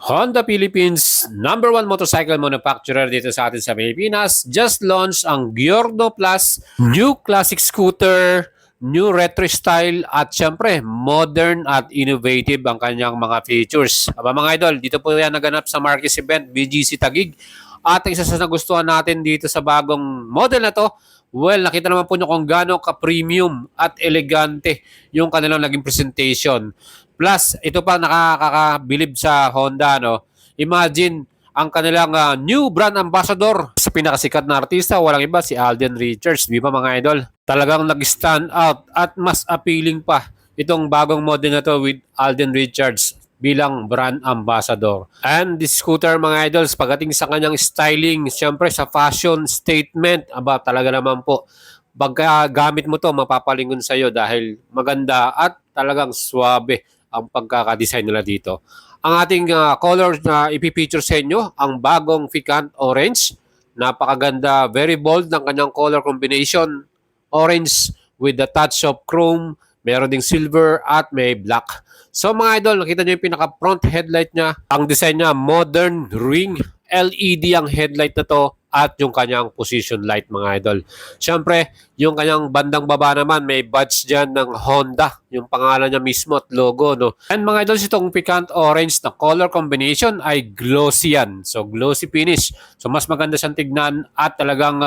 Honda Philippines, number one motorcycle manufacturer dito sa atin sa Pilipinas, just launched ang Giorno Plus, new classic scooter, new retro style at syempre modern at innovative ang kanyang mga features. Aba mga idol, dito po yan naganap sa Marquis Event, BGC Taguig. At isa sa nagustuhan natin dito sa bagong model na to, well, nakita naman po nyo kung gaano ka-premium at elegante yung kanilang naging presentation. Plus, ito pa nakakabilib sa Honda, no? Imagine, ang kanilang new brand ambassador sa pinakasikat na artista, walang iba, si Alden Richards. Di ba mga idol? Talagang nag-stand out at mas appealing pa itong bagong model na to with Alden Richards bilang brand ambassador. And this scooter mga idols, pagdating sa kanyang styling, syempre sa fashion statement, aba talaga naman po, pagka gamit mo to, mapapalingon sa'yo dahil maganda at talagang swabe ang pagkakadesign nila dito. Ang ating color na ipipicture sa inyo, ang bagong Ficant Orange. Napakaganda, very bold ng kanyang color combination. Orange with the touch of chrome, meron ding silver at may black. So mga idol, nakita nyo yung pinaka-front headlight niya. Ang design niya, modern ring LED ang headlight na to at yung kanyang position light mga idol. Siyempre, yung kanyang bandang baba naman, may badge dyan ng Honda. Yung pangalan niya mismo at logo, no? And mga idol, itong Ficant Orange na color combination ay glossy yan. So, glossy finish. So, mas maganda siyang tignan at talagang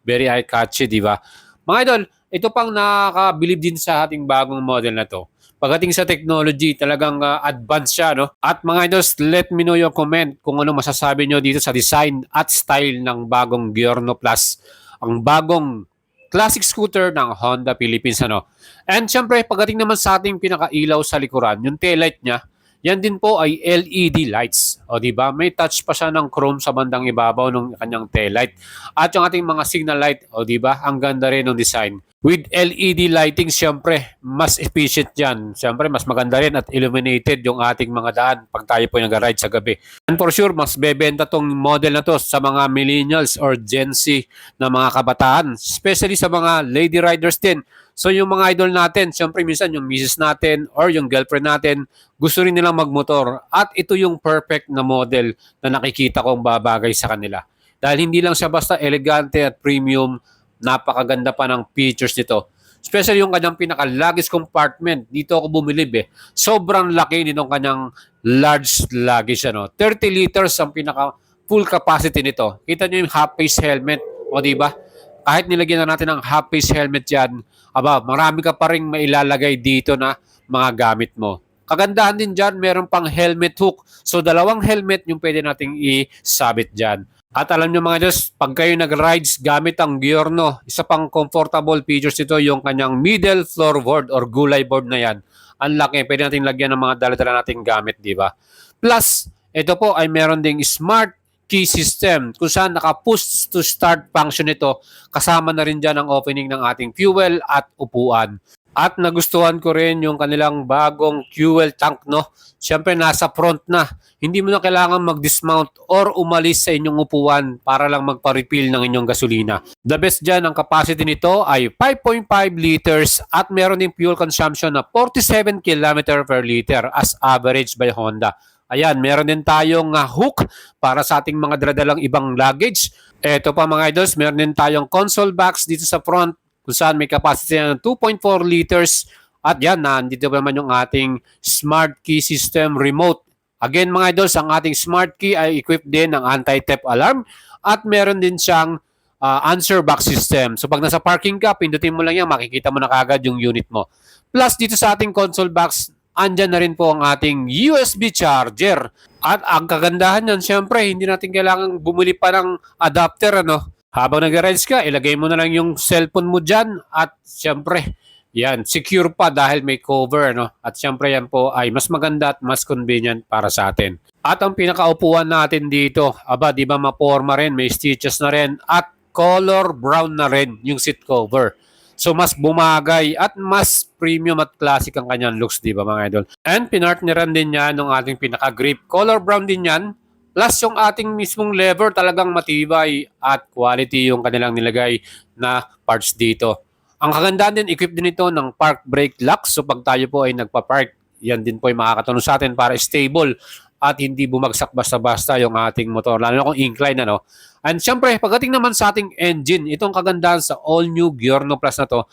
very eye-catchy, di ba? Mga idol, ito pang nakakabilib din sa ating bagong model na to. Pagdating sa technology, talagang advanced siya, no? At mga idols, let me know your comment kung ano masasabi nyo dito sa design at style ng bagong Giorno Plus, ang bagong classic scooter ng Honda Philippines, ano? And syempre, pagdating naman sa ating pinakailaw sa likuran, yung taillight niya, yan din po ay LED lights. O di ba? May touch pa siya ng chrome sa bandang ibabaw ng kanyang taillight. At yung ating mga signal light, o di ba? Ang ganda rin ng design. With LED lighting, syempre, mas efficient yan. Syempre, mas maganda rin at illuminated yung ating mga daan pag tayo po nag-ride sa gabi. And for sure, mas bebenta tong model na to sa mga millennials or Gen Z na mga kabataan. Especially sa mga lady riders din. So yung mga idol natin, syempre minsan yung misis natin or yung girlfriend natin, gusto rin nilang magmotor. At ito yung perfect na model na nakikita kong babagay sa kanila. Dahil hindi lang siya basta elegante at premium, napakaganda pa ng features nito. Especially yung kanyang pinaka-luggage compartment. Dito ako bumilib eh. Sobrang laki nitong kanyang large luggage. 30 liters ang pinaka-full capacity nito. Kita nyo yung half-face helmet. O diba? Kahit nilagyan na natin ng half-face helmet yan, aba, marami ka pa rin mailalagay dito na mga gamit mo. Kagandahan din dyan, meron pang helmet hook. So, dalawang helmet yung pwede nating isabit dyan. At alam nyo mga Diyos, pag kayo nag-rides gamit ang Giorno, isa pang comfortable features ito yung kanyang middle floorboard or gulay board na yan. Ang laki, pwede natin lagyan ng mga dala-dala nating gamit, di ba? Plus, ito po ay meron ding smart key system kung saan naka-push to start function ito. Kasama na rin dyan ang opening ng ating fuel at upuan. At nagustuhan ko rin yung kanilang bagong fuel tank, no? Siyempre, nasa front na. Hindi mo na kailangan mag-dismount or umalis sa inyong upuan para lang magpa-refill ng inyong gasolina. The best dyan, ang capacity nito ay 5.5 liters at meron din fuel consumption na 47 km per liter as average by Honda. Ayan, meron din tayong hook para sa ating mga daladalang ibang luggage. Ito pa mga idols, meron din tayong console box dito sa front kung saan may capacity ng 2.4 liters. At yan, nandito pa naman yung ating smart key system remote. Again mga idols, ang ating smart key ay equipped din ng anti-theft alarm at meron din siyang answer box system. So pag nasa parking ka, pindutin mo lang yan, makikita mo na kagad yung unit mo. Plus dito sa ating console box, andyan na rin po ang ating USB charger. At ang kagandahan yan, syempre, hindi natin kailangan bumili pa ng adapter, ano? Habang nag-rides ka, ilagay mo na lang yung cellphone mo dyan at syempre, yan, secure pa dahil may cover, no? At syempre yan po ay mas maganda at mas convenient para sa atin. At ang pinakaupuan natin dito, aba, di ba maporma rin, may stitches na rin at color brown na rin yung seat cover. So mas bumagay at mas premium at classic ang kanyang looks, di ba mga idol? And pinartneran din yan ng ating pinaka-grip. Color brown din yan. Plus yung ating mismong lever talagang matibay at quality yung kanilang nilagay na parts dito. Ang kagandahan din, equipped din ito ng park brake lock. So pag tayo po ay nagpa-park, yan din po ay makakatulong sa atin para stable at hindi bumagsak basta-basta yung ating motor, lalo na kung incline, ano. And syempre, pagdating naman sa ating engine, itong kagandahan sa all-new Giorno Plus na to,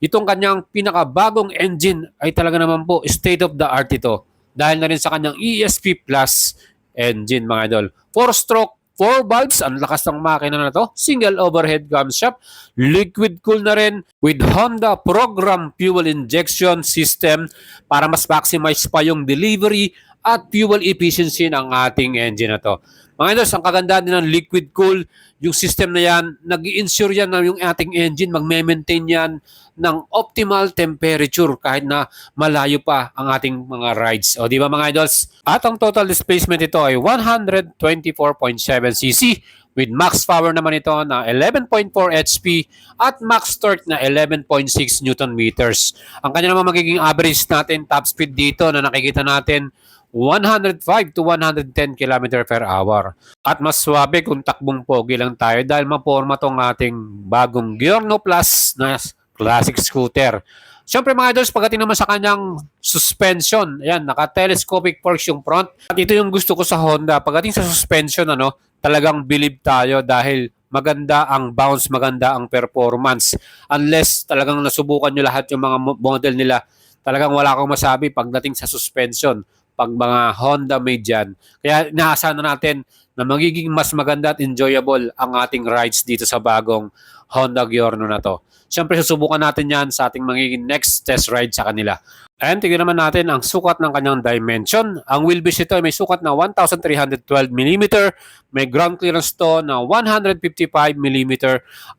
itong kanyang pinakabagong engine ay talaga naman po state-of-the-art ito. Dahil na rin sa kanyang ESP Plus engine, mga idol. 4-stroke, 4 valves, ang lakas ng makina na to. Single overhead camshaft, liquid cool na rin with Honda program fuel injection system para mas maximize pa yung delivery at fuel efficiency ng ating engine na to. Mga idol, ang kagandahan din ng liquid cool, yung system na yan, nag-i-ensure yan na yung ating engine, magme-maintain yan ng optimal temperature kahit na malayo pa ang ating mga rides. O di ba mga idols? At ang total displacement ito ay 124.7cc with max power naman ito na 11.4 HP at max torque na 11.6 Newton meters. Ang kanya naman magiging average natin top speed dito na nakikita natin 105 to 110 km per hour. At mas swabe kung takbong pogi lang tayo dahil maporma tong ating bagong Giorno Plus na classic scooter. Siyempre mga idols, pagdating naman sa kanyang suspension, ayan, naka-telescopic forks yung front. At ito yung gusto ko sa Honda. Pagdating sa suspension, talagang believe tayo dahil maganda ang bounce, maganda ang performance. Unless talagang nasubukan nyo lahat yung mga model nila, talagang wala akong masabi pagdating sa suspension pag mga Honda made yan. Kaya inaasahan na natin na magiging mas maganda at enjoyable ang ating rides dito sa bagong Honda Giorno na to. Siyempre, susubukan natin yan sa ating magiging next test ride sa kanila. And tignan naman natin ang sukat ng kanyang dimension. Ang wheelbase ito ay may sukat na 1,312mm, may ground clearance to na 155mm,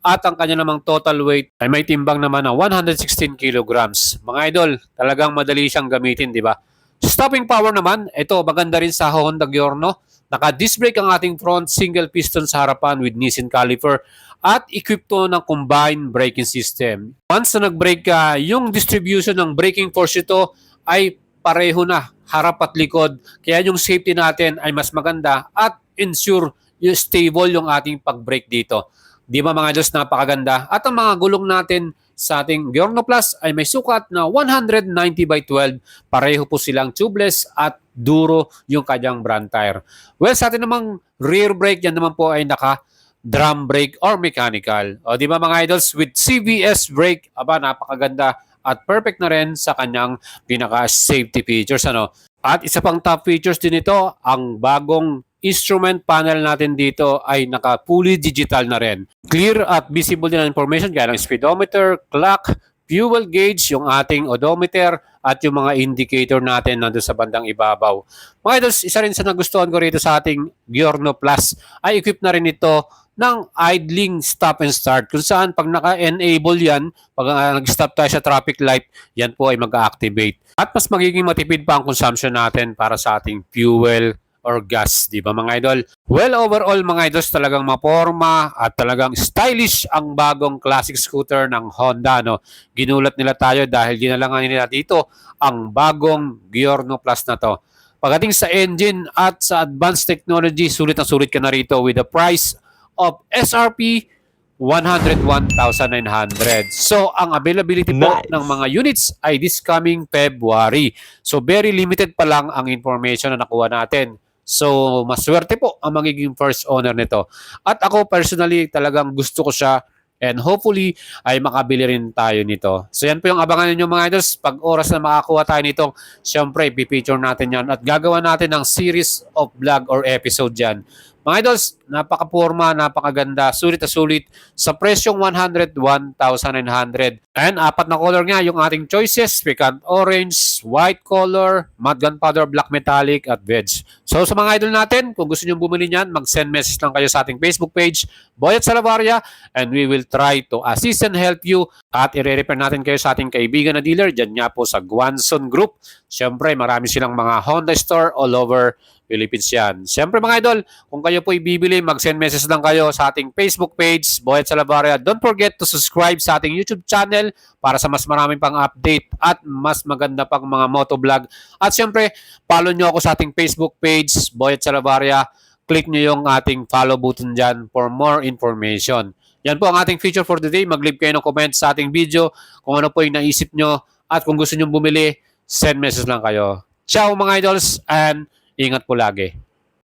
at ang kanya namang total weight ay may timbang naman na 116 kilograms. Mga idol, talagang madali siyang gamitin, di ba? Stopping power naman, ito maganda rin sa Honda Giorno. Naka-disc brake ang ating front, single piston sa harapan with Nissin caliper at equipped to ng combined braking system. Once na nag-brake ka, yung distribution ng braking force ito ay pareho na, harap at likod. Kaya yung safety natin ay mas maganda at ensure yung stable yung ating pag-brake dito. Di ba mga Diyos, napakaganda. At ang mga gulong natin sa ating Giorno Plus ay may sukat na 190/12. Pareho po silang tubeless at duro yung kanyang brand tire. Well, sa atin namang rear brake, yan naman po ay naka-drum brake or mechanical. O di ba mga idols, with CVS brake, napakaganda at perfect na rin sa kanyang pinaka-safety features. At isa pang top features din ito, ang bagong instrument panel natin dito ay naka-fully digital na rin. Clear at visible din ang information gaya ng speedometer, clock, fuel gauge, yung ating odometer, at yung mga indicator natin nandun sa bandang ibabaw. Mga idols, isa rin sa nagustuhan ko rito sa ating Giorno Plus ay equip na rin ito ng idling stop and start, kung saan pag naka-enable yan, pag nag-stop tayo sa traffic light, yan po ay mag-activate. At mas magiging matipid pa ang consumption natin para sa ating fuel or gas, di ba mga idol? Well, overall mga idols, talagang maporma at talagang stylish ang bagong classic scooter ng Honda. Ginulat nila tayo dahil ginalangan nila dito ang bagong Giorno Plus na to. Pagdating sa engine at sa advanced technology, sulit na sulit ka na rito with the price of SRP 101,900. So, ang availability po ng mga units ay this coming February. So, very limited pa lang ang information na nakuha natin. So, maswerte po ang magiging first owner nito. At ako personally, talagang gusto ko siya and hopefully ay makabili rin tayo nito. So, yan po yung abangan ninyo mga idols. Pag oras na makakuha tayo nito, syempre, pipicture natin yan at gagawa natin ng series of vlog or episode dyan. Mga idols, napaka-porma, napakaganda, sulit na sulit sa presyong 101,900. And apat na color nga yung ating choices, pecan orange, white color, matte gunpowder, black metallic, at veg. So sa mga idol natin, kung gusto nyo bumili niyan, mag-send message lang kayo sa ating Facebook page, Boyet Salavaria, and we will try to assist and help you at i-refer natin kayo sa ating kaibigan na dealer, dyan nga po sa Guanzon Group. Siyempre, marami silang mga Honda store all over Philippines yan. Siyempre mga idol, kung kayo po ibibili, mag-send message lang kayo sa ating Facebook page, Boyet Salavaria. Don't forget to subscribe sa ating YouTube channel para sa mas maraming pang update at mas maganda pang mga motovlog. At siyempre, follow nyo ako sa ating Facebook page, Boyet Salavaria. Click nyo yung ating follow button dyan for more information. Yan po ang ating feature for today. Mag-leave kayo ng comment sa ating video kung ano po yung naisip nyo at kung gusto nyo bumili, send message lang kayo. Ciao mga idols and Ingat po lagi.